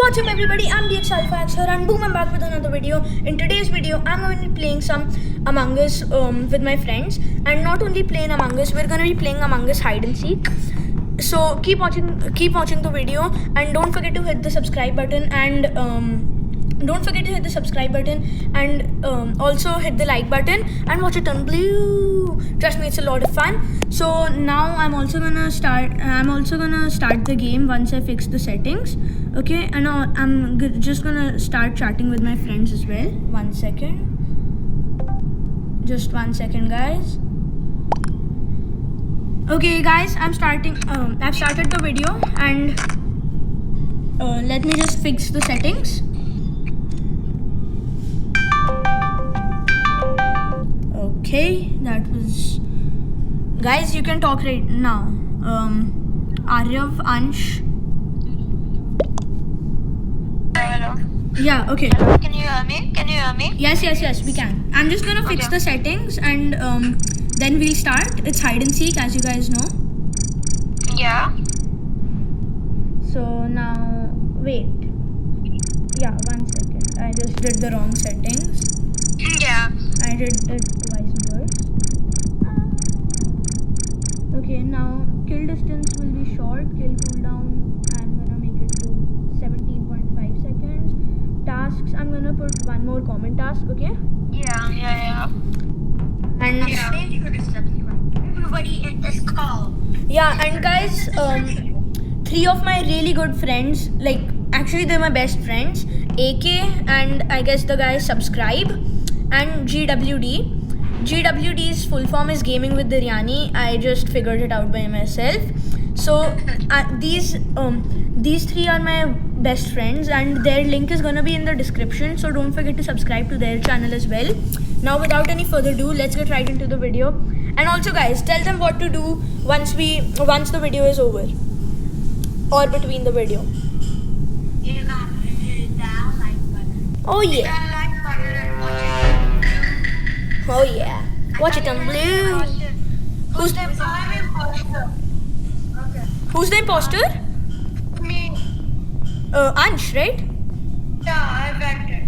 What's up everybody, I'm DX Alpha here and boom, I'm back with another video. In today's video, I'm going to be playing some Among Us with my friends. And not only playing Among Us, we're going to be playing Among Us Hide and Seek. So keep watching the video and don't forget to hit the subscribe button and also hit the like button and watch it on blue. Trust me, it's a lot of fun. So now I'm also gonna start the game once I fix the settings. Okay, and I'm just gonna start chatting with my friends as well. 1 second. Just 1 second, guys. Okay, guys, I've started the video and let me just fix the settings. Okay, that was... Guys, you can talk right now. Aryav, Ansh. Hello. Yeah, okay. Hello, can you hear me? Can you hear me? Yes, we can. I'm just gonna fix the settings and then we'll start. It's hide and seek, as you guys know. Yeah. So now, wait. Yeah, 1 second. I just did the wrong settings. Yeah. I did it twice worse. Okay, now kill distance will be short. Kill cooldown, I'm gonna make it to 17.5 seconds. Tasks, I'm gonna put one more common task, okay? Yeah. And Everybody in this call. yeah, and guys, 3 of my really good friends, like actually they're my best friends, AK and I guess the guy Subscribe and GWD. GWD's full form is Gaming with Diryani. I just figured it out by myself. So these 3 are my best friends and their link is gonna be in the description. So don't forget to subscribe to their channel as well. Now without any further ado, let's get right into the video. And also guys, tell them what to do once the video is over or between the video. You got hit that like button. Oh yeah. That like button and watch it. Oh yeah. Watch it on blue. Who's the imposter? Okay. Who's the imposter? Me. Ansh, right? Yeah, I backed it.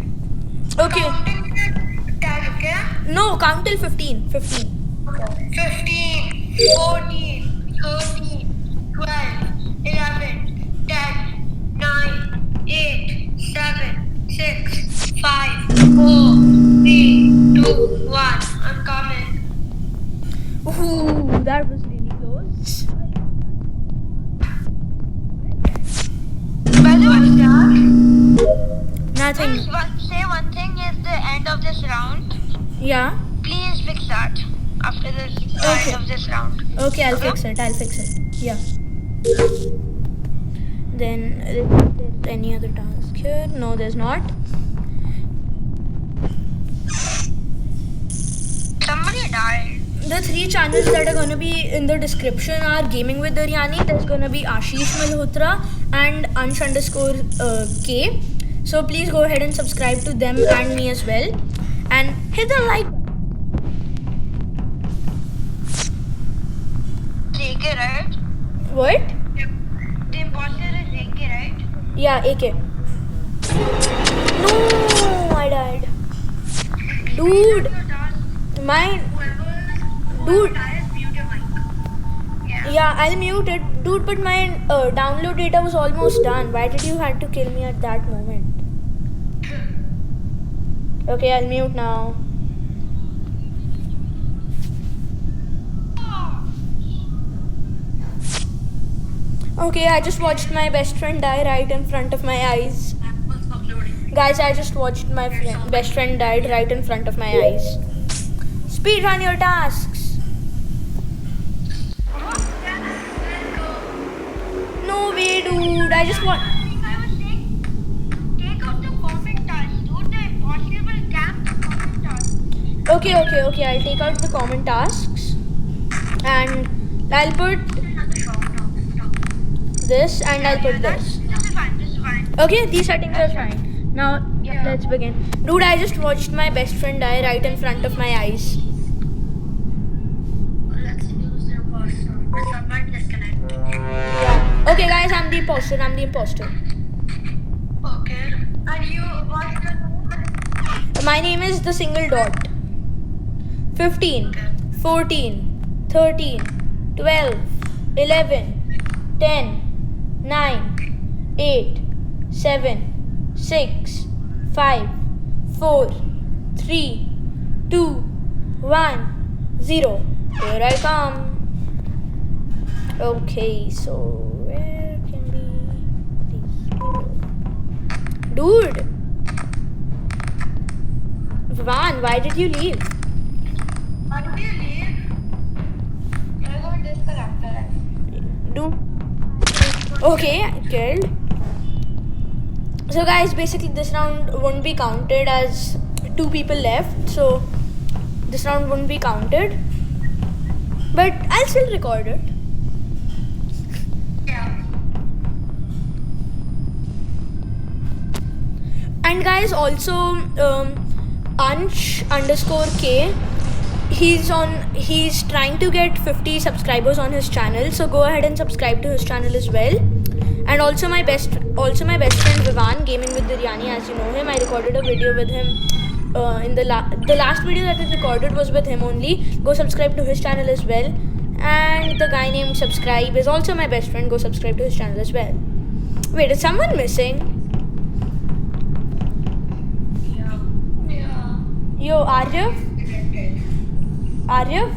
Okay. Counting tag, okay? No, count till 15. 15, 14, 13, 12, 11, 10, 9, 8, 7, 6, 5, 4, 3, 2, 1. I'm coming. Ooh, that was really close. By the way, Nothing. say one thing is the end of this round. Yeah. Please fix that after the Okay. end of this round. Okay, I'll fix it. Yeah. Then, is there any other task here? No, there's not. Somebody died. The 3 channels that are gonna be in the description are Gaming with Diryani. There's gonna be Ashish Malhotra and Ansh_K. So please go ahead and subscribe to them and me as well. And hit the like button. JK, right? What? The imposter is JK, right? Yeah, AK. No, I died. Dude, mine. Dude. Yeah, I'll mute it. Dude, but my download data was almost done. Why did you have to kill me at that moment? Okay, I'll mute now. Okay, I just watched my best friend die right in front of my eyes. Guys, I just watched my best friend died right in front of my eyes. Speed run your tasks. No way, dude. I just want... I was saying, take out the comment task, dude. The impossible camp the comment task. Okay. I'll take out the common tasks. And I'll put this and I'll put this. This is fine. Okay, these settings are fine. Now, Yeah. let's begin. Dude, I just watched my best friend die right in front of my eyes. Let's use the imposter. The server disconnected. Yeah. Okay, guys, I'm the imposter. Oh, What's your name? My name is the single dot. 15, 14, 13, 12, 11, 10, 9, 8, 7, 6, 5, 4, 3, 2, 1, 0. Here I come. Okay, so where can be these people? Dude! Vivan, why did you leave? Why did you leave? I got disconnected. Dude. Okay, killed. So guys, basically this round won't be counted as 2 people left, so this round won't be counted. But I'll still record it. Yeah. And guys, also Ansh_K, he's trying to get 50 subscribers on his channel, so go ahead and subscribe to his channel as well. And also my best friend Vivan, Gaming with Biryani, as you know him. I recorded a video with him in the last video that I recorded was with him only. Go subscribe to his channel as well. And the guy named Subscribe is also my best friend. Go subscribe to his channel as well. Wait, is someone missing? Yeah. Yo, Aryav? Disconnected. Aryav?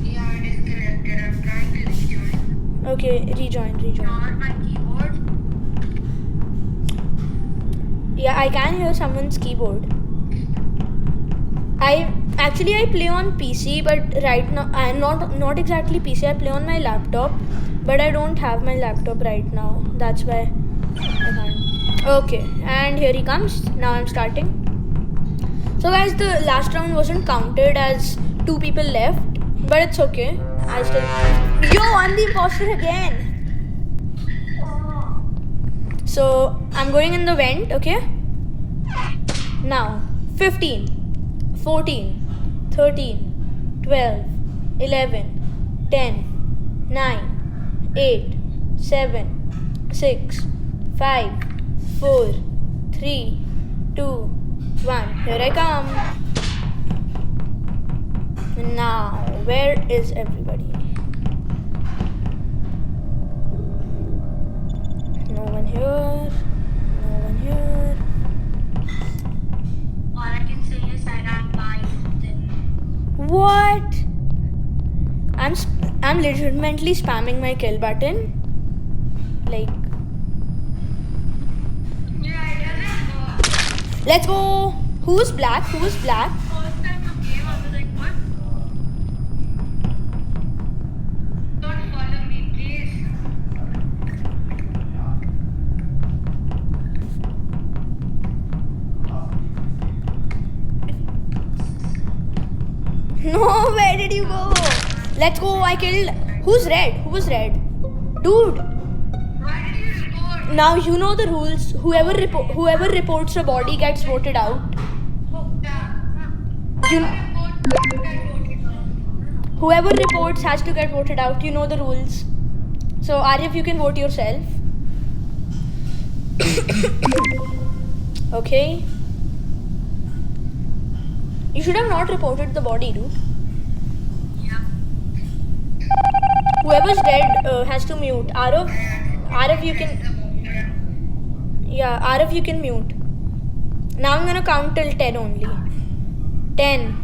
Yeah, disconnected. I'm trying to rejoin. Okay, rejoin. On my keyboard. Yeah, I can hear someone's keyboard. I play on PC, but right now I'm not exactly PC. I play on my laptop, but I don't have my laptop right now. That's why I can't. Okay, and here he comes. Now I'm starting. So guys, the last round wasn't counted as 2 people left, but it's okay. I still. Yo, I'm the imposter again. So I'm going in the vent, okay? Now 15, 14, 13, 12, 11, 10, 9, 8, 7, 6, 5, 4, 3, 2, 1. Here I come. Now, where is everybody? No one here. No one here. All I can say is that I'm buying something. What? I'm legitimately spamming my kill button. Like, Yeah, it doesn't go. let's go. Who's black? Who's black? First time you came, I was like, what? Don't follow me, please. No, where did you go? Let's go. I killed. Who's red? Who was red? Dude. Why did you report? Now you know the rules. Whoever reports a body gets voted out. Oh, yeah. You, Report. whoever reports has to get voted out. You know the rules. So Arif, you can vote yourself. Okay. You should have not reported the body, dude. Yeah. Whoever's dead has to mute. Arav, you can. Yeah, Arav, you can mute. Now I'm gonna count till 10 only. 10,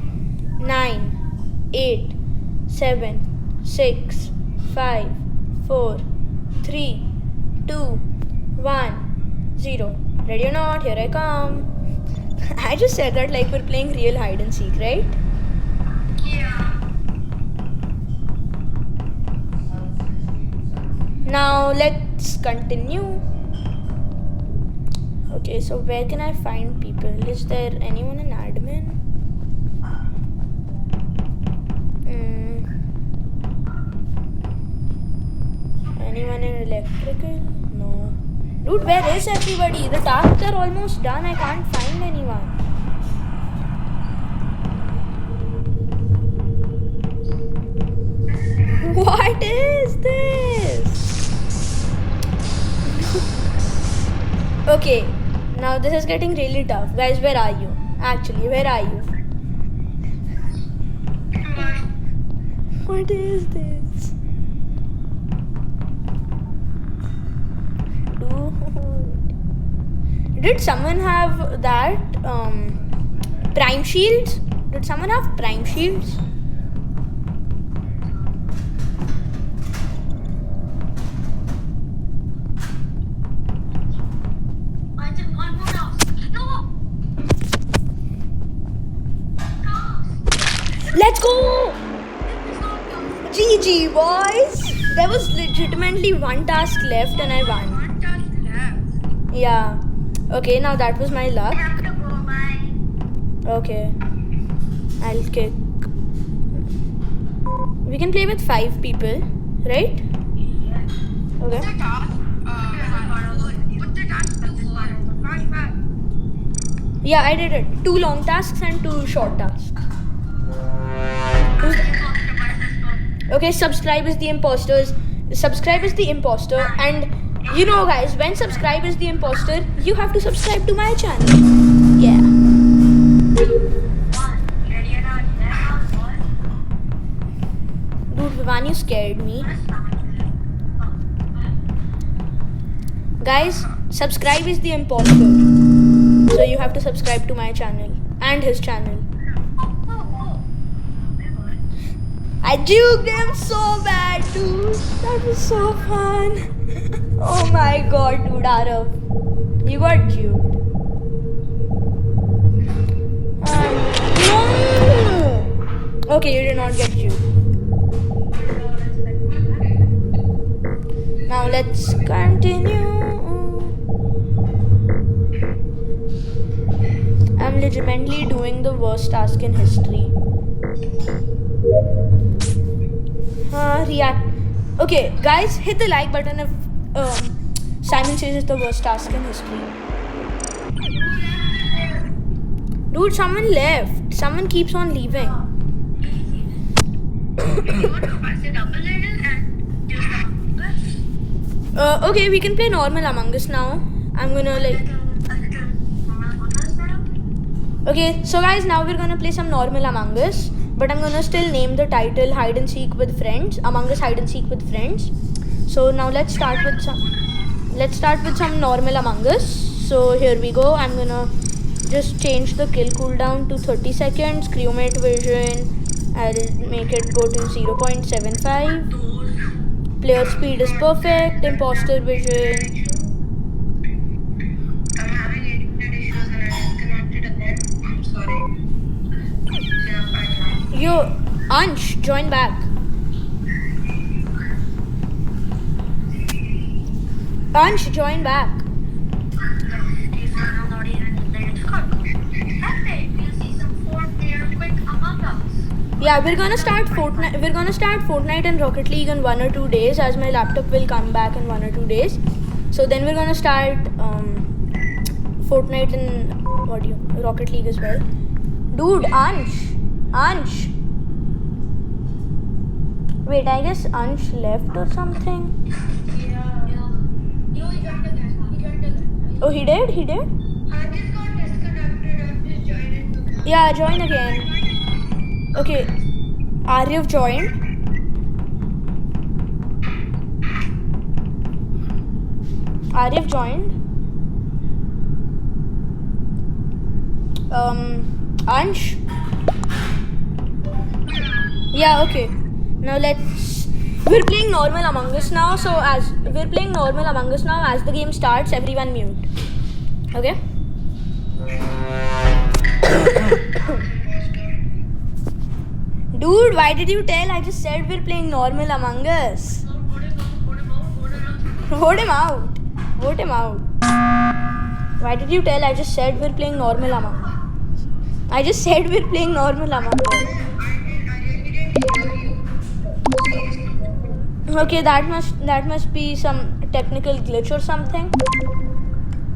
9, 8, 7, 6, 5, 4, 3, 2, 1, 0. Ready or not? Here I come. I just said that like we're playing real hide and seek, right? Yeah. Now let's continue. Okay, so where can I find people? Is there anyone in admin? Anyone in electrical? No. Dude, where is everybody? The tasks are almost done. I can't find anyone. What is this? Okay, now Now this is getting really tough. Guys, where are you? Actually, where are you? What is this? Dude. Did someone have that? Prime shields? Did someone have prime shields? I did one more house. No! Let's go! This is not good. GG, boys! There was legitimately one task left and I won. One task left. Yeah. Okay, now that was my I luck. have to go, bye. Okay. I'll kick. We can play with 5 people, right? Okay. What's the task? What's the task? Fast, fast. Yeah, I did it. 2 long tasks and 2 short tasks. Okay, subscribe is the imposters. Subscribe is the imposter, and you know, guys, when subscribe is the imposter, you have to subscribe to my channel. Yeah. Dude, Vivan, you scared me. Guys, subscribe is the imposter. So you have to subscribe to my channel and his channel. I juked him so bad, dude. That was so fun. Oh my god, dude, Arav. You got juked. No! Okay, you did not get juked. Now let's continue. I'm legitimately doing the worst task in history. React. Okay, guys, hit the like button if Simon says it's the worst task in history. Dude, someone left. Someone keeps on leaving. Okay, we can play normal Among Us now. I'm gonna Okay, so guys, now we're gonna play some normal Among Us. But I'm gonna still name the title Hide and Seek with Friends. Among Us Hide and Seek with Friends. So now let's start with some normal Among Us. So here we go. I'm gonna just change the kill cooldown to 30 seconds. Crewmate vision, I'll make it go to 0.75. Player speed is perfect. Imposter vision. I'm having internet issues and I disconnected again. I'm sorry. Yeah, bye. Yo, Ansh, join back. Ansh, join back. Yeah, we're gonna start Fortnite. We're gonna start Fortnite and Rocket League in 1 or 2 days, as my laptop will come back in 1 or 2 days. So then we're gonna start Fortnite and Rocket League as well. Dude, Ansh. Wait, I guess Ansh left or something. Yeah. No, he joined again. Oh, he did? I just got disconnected. I'm just joining. Yeah, join again. Okay, Aryav joined. Aryav joined. Ansh. Yeah, okay. Now we're playing normal Among Us now. So as we're playing normal Among Us now, as the game starts, everyone mute. Okay. Dude, why did you tell? I just said we're playing normal Among Us. Vote him out. Vote him out. Why did you tell? I just said we're playing normal Among Us. I just said we're playing normal Among Us. Okay, that must be some technical glitch or something.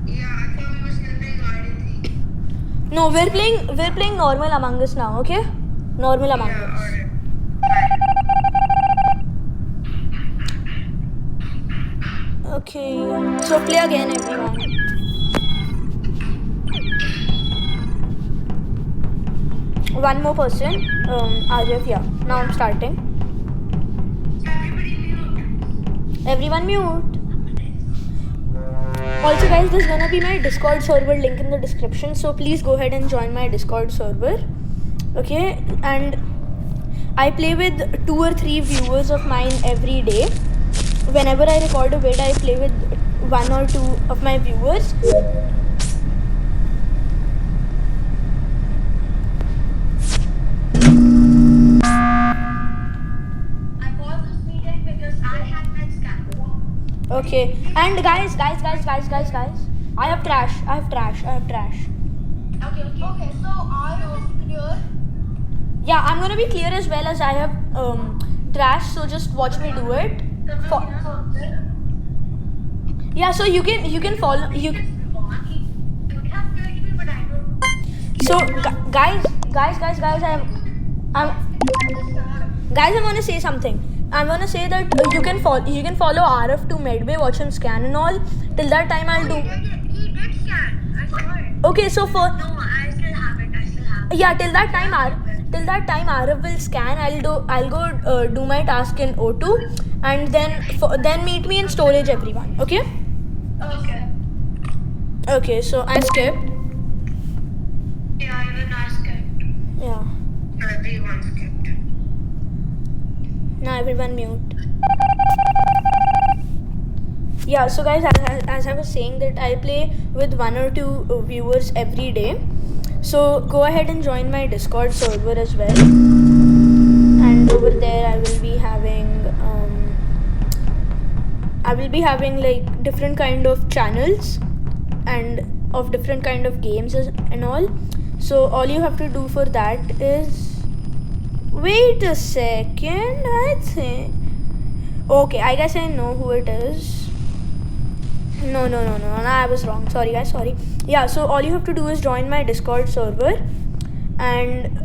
Yeah, I thought we were still playing hide and seek. No, we're playing normal Among Us now, okay? Normal Among Us. Alright. Okay. So play again, everyone. One more person. Arif, yeah. Now I'm starting. Everybody mute. Everyone mute. Also guys, there's gonna be my Discord server link in the description, so please go ahead and join my Discord server. Okay, and I play with 2 or 3 viewers of mine every day. Whenever I record a vid, I play with 1 or 2 of my viewers. I called this meeting because I had my scan. Okay, and guys, I have trash. Okay, so Arif is clear. Yeah, I'm gonna be clear as well as I have trash, so just watch me do it. Yeah, so you can follow you. So guys, I'm guys, I wanna say something. I wanna say that you can follow RF to Medway, watch him scan and all. Till that time I'll do. He did scan. I saw it. Okay, so for No, I still have it. yeah, till that time Arif will scan. I'll go do my task in O2, and then meet me in storage, everyone. Okay. Okay. Okay, so I skipped. Yeah, even I skipped. Yeah. Everyone skipped. Now everyone mute. Yeah, so guys, as I was saying that I play with 1 or 2 viewers every day. So go ahead and join my Discord server as well. And over there I will be having like different kind of channels and of different kind of games and all. So all you have to do for that is wait a second. I think okay, I guess I know who it is. No, I was wrong. Sorry guys, sorry. Yeah, so all you have to do is join my Discord server, and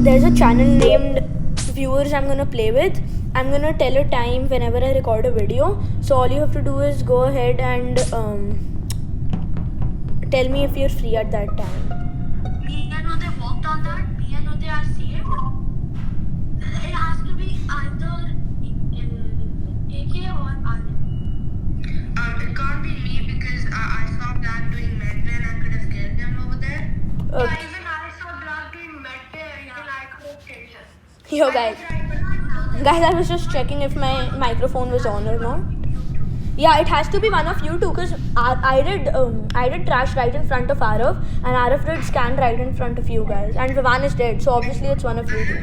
there's a channel named Viewers I'm gonna play with. I'm gonna tell a time whenever I record a video. So all you have to do is go ahead and tell me if you're free at that time. Me and Uday worked on that. Me and Uday are saved. It has to be either in AK or Arif. It can't be me because I saw Black doing Medway and I could have killed them over there. Okay. Yeah, even I saw Black doing Medway and even I could have killed him. Yo guys, I was just checking if my microphone was on or not. Yeah, it has to be one of you two, because I did trash right in front of Arav, and Arav did scan right in front of you guys, and Vivan is dead, so obviously it's one of you two.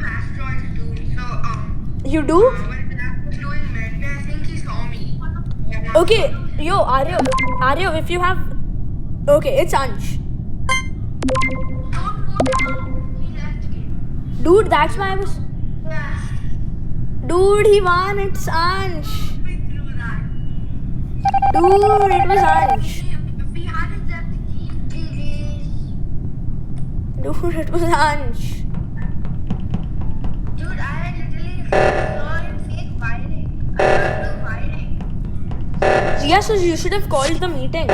You do? When Black was doing Medway, I think he saw me. Okay, yo, Aryo, if you have... Okay, it's Ansh. Don't move. He left the game. Dude, that's why I was... Yeah. Dude, he won, it's Ansh. We threw that. Dude, it was Ansh. If we hadn't left the game, Dude, it was Ansh. dude, I literally saw him fake fighting. I don't know fighting. Yeah, so you should have called the meeting.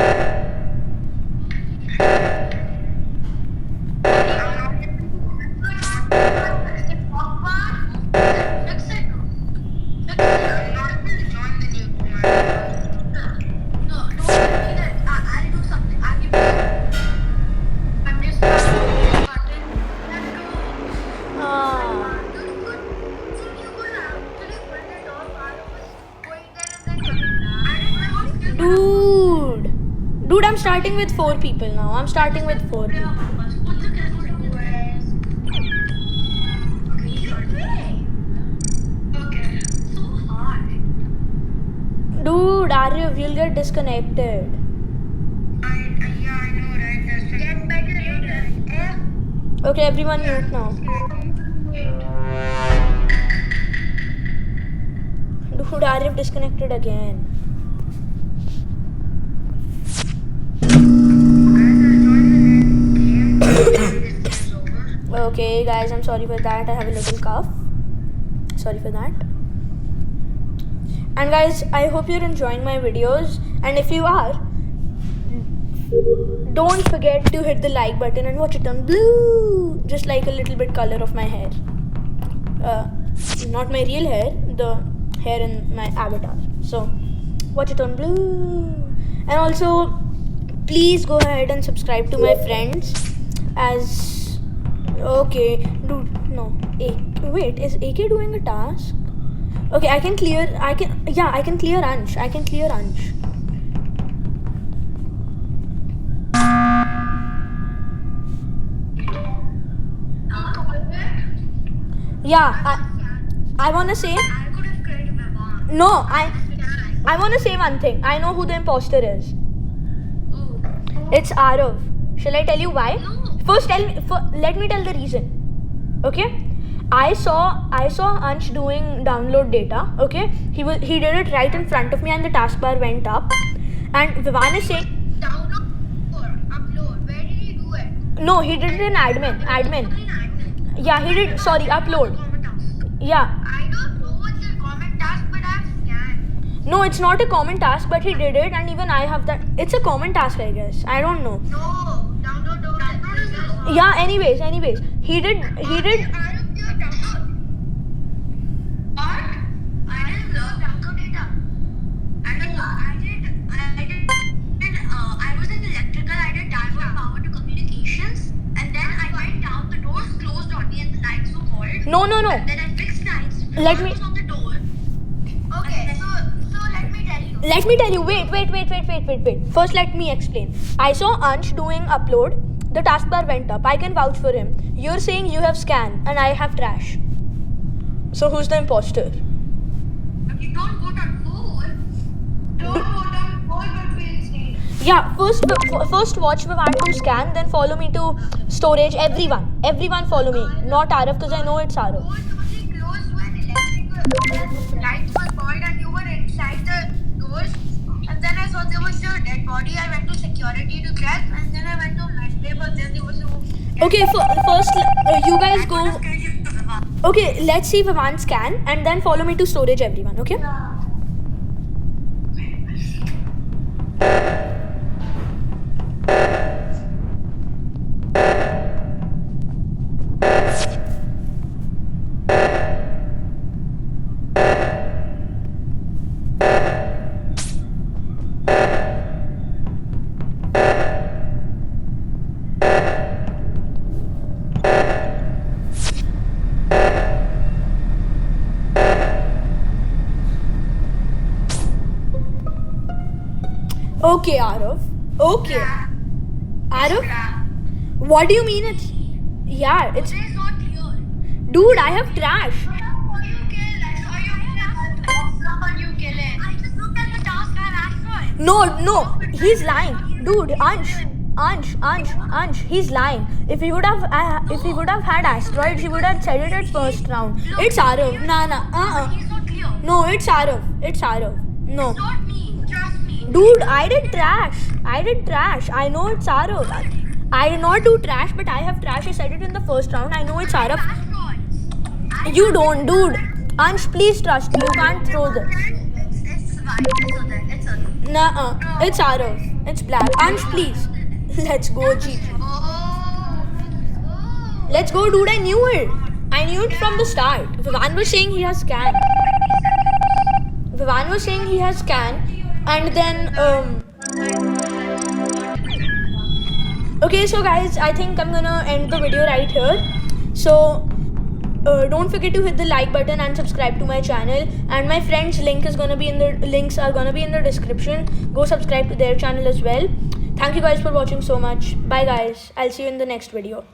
Dude, I'm starting with 4 people now. I'm starting with 4 people. Dude, Aryav, you'll get disconnected. Okay, everyone mute now. Dude, Aryav disconnected again. Okay, guys, I'm sorry for that. I have a little cough. Sorry for that. And guys, I hope you're enjoying my videos. And if you are, don't forget to hit the like button and watch it turn blue, just like a little bit color of my hair. Not my real hair, the hair in my avatar. So watch it turn blue. And also please go ahead and subscribe to my friends as okay dude no wait, is AK doing a task? Okay, I can clear Ansh. Yeah, I wanna say I could have created Vivaan. no, I wanna say one thing. I know who the imposter is. Oh. It's Arav. Shall I tell you why? No. First, let me tell the reason. Okay, I saw Ansh doing download data. Okay, he did it right in front of me, and the taskbar went up. And Vivaan is saying Download or upload. Where did he do it? no, he did it in admin. In admin. Yeah, he did. Sorry, upload. Comment task. Yeah, I don't know what's your comment task, but I've scanned. no, it's not a common task, but he did it, and even I have that. It's a common task, I guess. I don't know. No, download is a Yeah. Anyways, he did. I don't do a download. What? I didn't learn download data. I was in electrical. I did download power to communications, and then I went down. The doors closed on me, and the lights were called. No. And then I fixed lights. Let me- Was on the door. Okay, so let me tell you. Let me tell you. Wait. First, let me explain. I saw Ansh doing upload. The taskbar went up. I can vouch for him. You're saying you have scan and I have trash. So who's the imposter? Okay, don't vote on fool. Don't vote on fool, but we'll see. Yeah. First watch Vivaan to scan. Then follow me to storage. Everyone follow me. Not Arav, because I know it's Arav. Doors only closed when electrical lights were called and you were inside the doors. And then I saw there was a dead body. I went to security to check, and then I went to medbay, but then there was no. Okay. First, you guys go. Okay. Let's see Vivaan scan and then follow me to storage. Everyone. Okay. Okay, Arav. Okay. Arav, what do you mean it's... Yeah, it's... It's not clear. Dude, I have trash. I just looked at the task and asked for it. No, he's lying. Dude, Ansh, he's lying. If he would have had asteroids, he would have said it at first round. It's Arav. He's not clear. No, it's Arav. No. It's not me. Trust me. Dude, I did trash. I know it's Arav. I did not do trash, but I have trash. I said it in the first round. I know it's Arav. Asteroids. You don't, dude. Ansh, please trust me. You can't throw this. It's fine. It's okay. Nuh-uh. It's Arav. It's black. Ansh, please. Let's go, G. Oh. Let's go, dude. I knew it. From the start. Vivaan was saying he has scan. And then, okay, so guys, I think I'm gonna end the video right here. So, don't forget to hit the like button and subscribe to my channel. And my friends' links are gonna be in the description. Go subscribe to their channel as well. Thank you guys for watching so much. Bye guys. I'll see you in the next video.